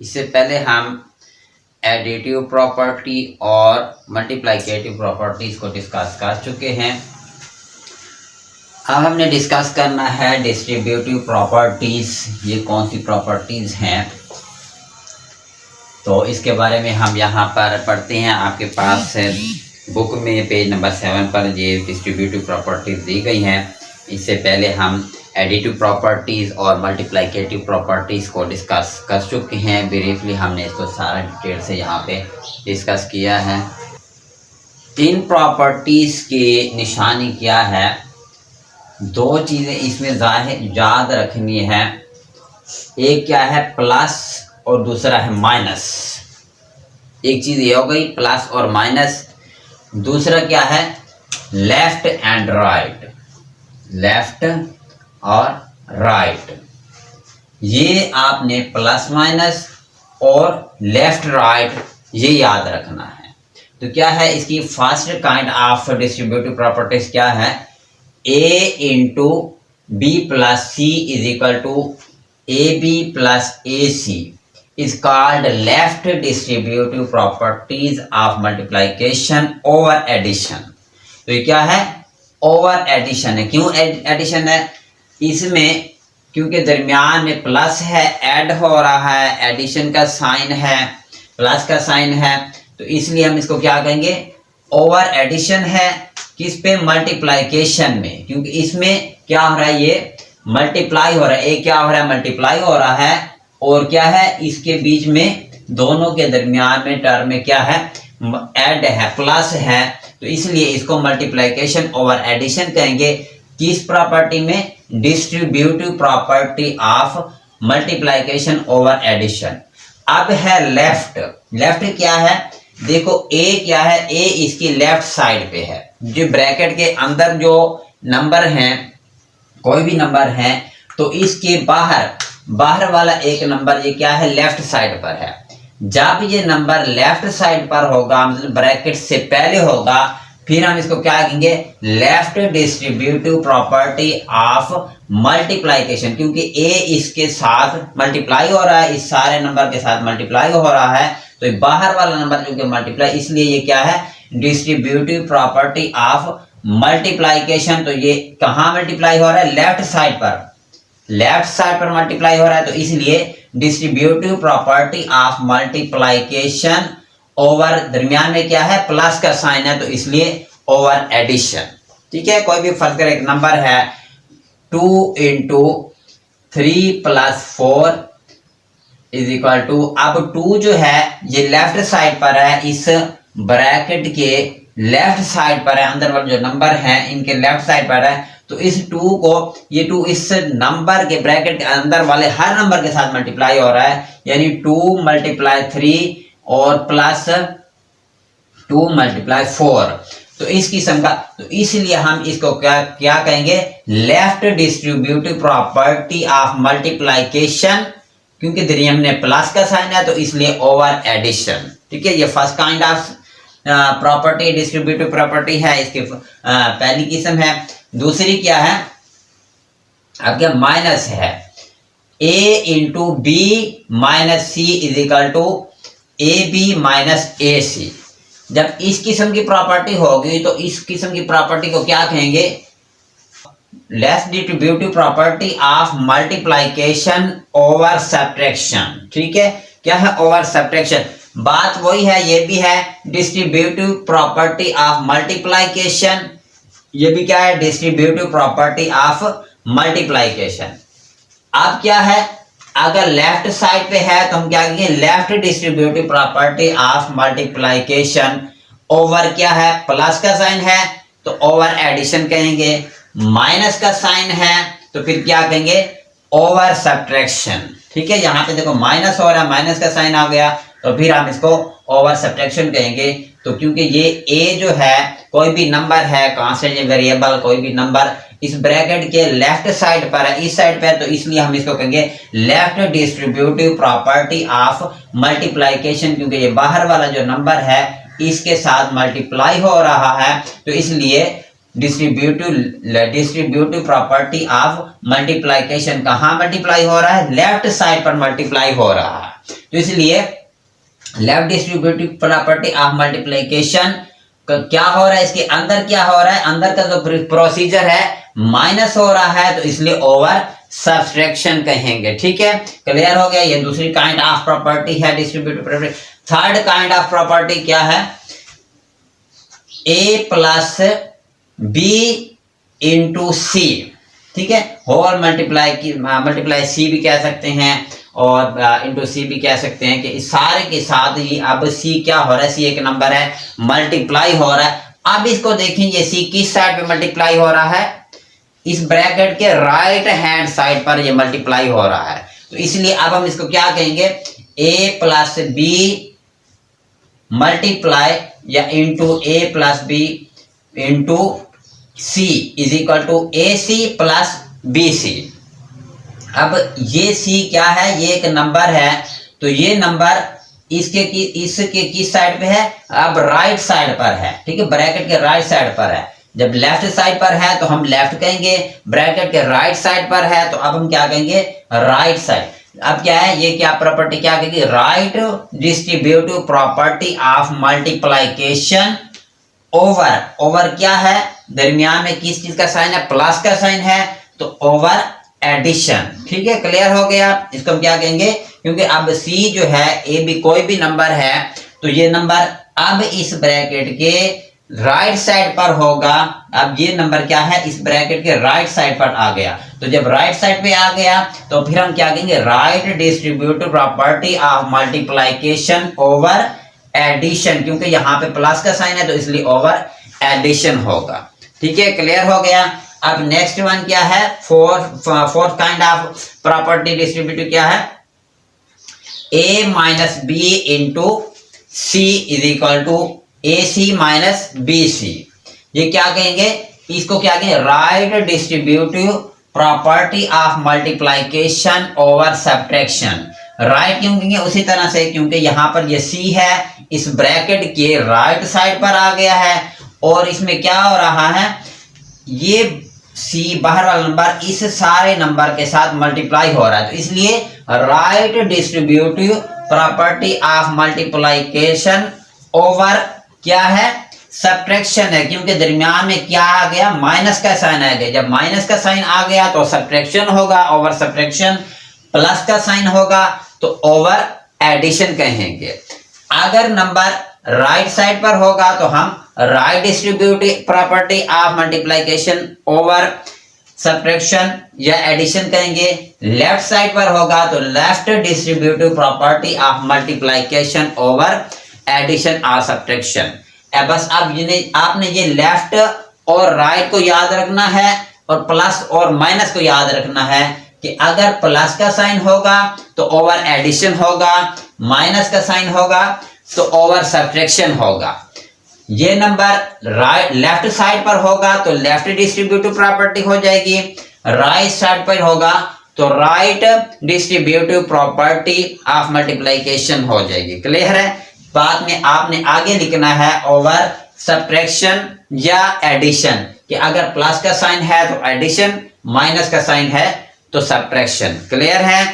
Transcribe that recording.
इससे पहले हम एडिटिव प्रॉपर्टी और मल्टीप्लिकेटिव प्रॉपर्टीज को डिस्कस कर चुके हैं। अब हमने डिस्कस करना है डिस्ट्रीब्यूटिव प्रॉपर्टीज। ये कौन सी प्रॉपर्टीज हैं, तो इसके बारे में हम यहाँ पर पढ़ते हैं। आपके पास बुक में पेज नंबर 7 पर ये डिस्ट्रीब्यूटिव प्रॉपर्टीज दी गई हैं। इससे पहले हम एडिटिव प्रॉपर्टीज़ और मल्टीप्लिकेटिव प्रॉपर्टीज़ को डिस्कस कर चुके हैं। ब्रीफली हमने इसको सारा डिटेल से यहाँ पे डिस्कस किया है। इन प्रॉपर्टीज़ की निशानी क्या है, दो चीज़ें इसमें याद रखनी है। एक क्या है प्लस और दूसरा है माइनस। एक चीज़ ये हो गई प्लस और माइनस, दूसरा क्या है लेफ्ट एंड राइट, लेफ्ट और राइट। ये आपने प्लस माइनस और लेफ्ट राइट ये याद रखना है। तो क्या है इसकी first kind of distributive properties क्या है, a into B plus C is equal to A B plus A C is called left distributive properties of multiplication over addition. तो ये क्या है, ओवर एडिशन है। क्यों एडिशन है, इसमें क्योंकि दरमियान में प्लस है, ऐड हो रहा है, एडिशन का साइन है, प्लस का साइन है, तो इसलिए हम इसको क्या कहेंगे ओवर एडिशन है। किस पे, मल्टीप्लिकेशन में, क्योंकि इसमें क्या हो रहा है ये मल्टीप्लाई हो रहा है। एक क्या हो रहा है मल्टीप्लाई हो रहा है, और क्या है इसके बीच में दोनों के दरमियान में टर्म में क्या है ऐड है, प्लस है, तो इसलिए इसको मल्टीप्लिकेशन ओवर एडिशन कहेंगे। किस प्रॉपर्टी में, distributive property of multiplication over addition. अब है लेफ्ट। लेफ्ट क्या है, देखो a क्या है, a इसकी लेफ्ट साइड पे है। जो ब्रैकेट के अंदर जो नंबर हैं, कोई भी नंबर है, तो इसके बाहर वाला एक नंबर ये क्या है लेफ्ट साइड पर है। जब ये नंबर लेफ्ट साइड पर होगा, मतलब ब्रैकेट से पहले होगा, फिर हम इसको क्या कहेंगे left distributive property of multiplication. क्योंकि a इसके साथ मल्टीप्लाई हो रहा है, इस सारे नंबर के साथ मल्टीप्लाई हो रहा है, तो ये बाहर वाला नंबर जो कि मल्टीप्लाई, इसलिए ये क्या है डिस्ट्रीब्यूटिव प्रॉपर्टी ऑफ मल्टीप्लिकेशन। तो ये कहाँ मल्टीप्लाई हो रहा है, लेफ्ट साइड पर, लेफ्ट साइड पर मल्टीप्लाई हो रहा है, तो इसलिए distributive property of multiplication over, दरमियान में क्या है प्लस का साइन है, तो इसलिए ओवर एडिशन। ठीक है, कोई भी फर्ज करें एक नंबर है 2 into 3 plus 4 is equal to, अब 2 जो है ये लेफ्ट साइड पर है, इस ब्रैकेट के लेफ्ट साइड पर है, अंदर वाले जो नंबर हैं इनके लेफ्ट साइड पर है, तो इस 2 को, ये 2 इस नंबर के ब्रैकेट के अंदर वाले हर नंबर के साथ मल्टीप्लाई हो रहा है, यानी 2 मल्टीप्लाई 3 और प्लस 2 मल्टीप्लाई 4, तो इस किस्म का। तो इसलिए हम इसको क्या कहेंगे left distributive property of multiplication, क्योंकि दरियम में प्लस का साइन है, तो इसलिए ओवर एडिशन। ठीक है, ये first kind of property distributive property है, इसकी पहली किस्म है। दूसरी क्या है, अब क्या माइनस है, a into B minus C is equal to A B minus A C. जब इस किस्म की प्रॉपर्टी होगी, तो इस किस्म की प्रॉपर्टी को क्या कहेंगे left distributive property of multiplication over subtraction. ठीक है, क्या है ओवर सब्ट्रैक्शन, बात वही है, ये भी है डिस्ट्रीब्यूटिव प्रॉपर्टी ऑफ मल्टीप्लिकेशन, ये भी क्या है डिस्ट्रीब्यूटिव प्रॉपर्टी ऑफ मल्टीप्लिकेशन। अब क्या है, अगर लेफ्ट साइड पे है तो हम क्या कहेंगे left distributive property of multiplication over क्या है प्लस का साइन है, तो ओवर एडिशन कहेंगे। माइनस का साइन है तो फिर क्या कहेंगे ओवर सब्ट्रैक्शन। ठीक है, यहाँ पे देखो माइनस हो रहा है, माइनस का साइन आ गया, तो फिर हम इसको ओवर सब्ट्रैक्शन कहेंगे। तो क्योंकि ये a जो है कोई भी नंबर है, कांस्टेंट वेरिएबल कोई भी नंबर इस ब्रैकेट के लेफ्ट साइड पर है, इस साइड पर, तो इसलिए हम इसको कहेंगे left distributive property of multiplication, क्योंकि ये बाहर वाला जो नंबर है इसके साथ मल्टीप्लाई हो रहा है, तो इसलिए डिस्ट्रीब्यूटिव प्रॉपर्टी ऑफ मल्टीप्लिकेशन कहाँ मल्टीप्लाई हो रहा है, लेफ्ट साइड पर मल्टीप्लाई हो रहा है। तो इसलिए left distributive property of multiplication क्या हो रहा है, इसके अंदर क्या हो रहा है, अंदर का जो प्रोसीजर है माइनस हो रहा है, तो इसलिए ओवर सब्सट्रैक्शन कहेंगे। ठीक है, क्लियर हो गया। ये दूसरी काइंड ऑफ प्रॉपर्टी है distributive property. Third kind of property क्या है, ए प्लस बी इंटू सी। ठीक है, होल मल्टीप्लाई सी भी कह सकते हैं और इंटू सी भी कह सकते हैं कि इस सारे के साथ ही अब सी क्या हो रहा है, सी एक नंबर है, मल्टीप्लाई हो रहा है। अब इसको देखेंगे सी किस साइड पे मल्टीप्लाई हो रहा है, इस ब्रैकेट के राइट हैंड साइड पर ये मल्टीप्लाई हो रहा है। तो इसलिए अब हम इसको क्या कहेंगे, ए प्लस बी मल्टीप्लाई या into A plus B into C is equal to A C plus B C. अब ये सी क्या है, ये एक नंबर है, तो ये नंबर इसके किस साइड पे है, अब राइट साइड पर है। ठीक है, ब्रैकेट के राइट साइड पर है। जब लेफ्ट साइड पर है तो हम लेफ्ट कहेंगे, ब्रैकेट के राइट साइड पर है तो अब हम क्या कहेंगे, राइट साइड। अब क्या है, ये क्या प्रॉपर्टी क्या कहेगी, right distributive property of multiplication over, over क्या है, दरमियान में किस चीज का साइन है, प्लस का साइन है, तो ओवर एडिशन। ठीक है, क्लियर हो गया। इसको हम क्या कहेंगे, क्योंकि अब सी जो है, ए भी कोई भी नंबर है, तो ये नंबर अब इस ब्रैकेट के राइट साइड पर होगा। अब ये नंबर क्या है, इस ब्रैकेट के राइट साइड पर आ गया। तो जब राइट साइड पे आ गया तो फिर हम क्या कहेंगे, right distributive property of multiplication over addition, क्योंकि यहाँ पे प्लस का साइन है तो इसलिए ओवर एडिशन होगा। ठीक है, क्लियर हो गया। अब नेक्स्ट वन क्या है, fourth kind of property distributive क्या है, A minus B into C is equal to A C minus B C. ये क्या कहेंगे, इसको क्या कहेंगे, right distributive property of multiplication over subtraction. Right क्यों कहेंगे, उसी तरह से क्योंकि यहाँ पर ये सी है, इस ब्रैकेट के राइट साइड पर आ गया है और इसमें क्या हो रहा है, ये सी बाहर वाला नंबर इस सारे नंबर के साथ मल्टीप्लाई हो रहा है, तो इसलिए right distributive property of multiplication over क्या है, सब्ट्रैक्शन है, क्योंकि दरमियान में क्या आ गया, माइनस का साइन आ गया। जब माइनस का साइन आ गया तो सब्ट्रैक्शन होगा, ओवर सब्ट्रैक्शन। प्लस का साइन होगा तो ओवर एडिशन कहेंगे। अगर नंबर राइट साइड पर होगा तो हम right distributive property of multiplication over subtraction या एडिशन कहेंगे। लेफ्ट साइड पर होगा तो left distributive property of multiplication over addition और सब्ट्रैक्शन। बस अब आपने ये लेफ्ट और राइट को याद रखना है और प्लस और माइनस को याद रखना है कि अगर प्लस का साइन होगा तो ओवर एडिशन होगा, माइनस का साइन होगा तो ओवर सब्ट्रैक्शन होगा। ये नंबर राइट लेफ्ट साइड पर होगा तो लेफ्ट डिस्ट्रीब्यूटिव प्रॉपर्टी हो जाएगी, राइट साइड पर होगा तो right distributive property of multiplication हो जाएगी। क्लियर है। बाद में आपने आगे लिखना है ओवर सब्ट्रैक्शन या एडिशन, कि अगर प्लस का साइन है तो एडिशन, माइनस का साइन है तो सब्ट्रैक्शन। क्लियर है।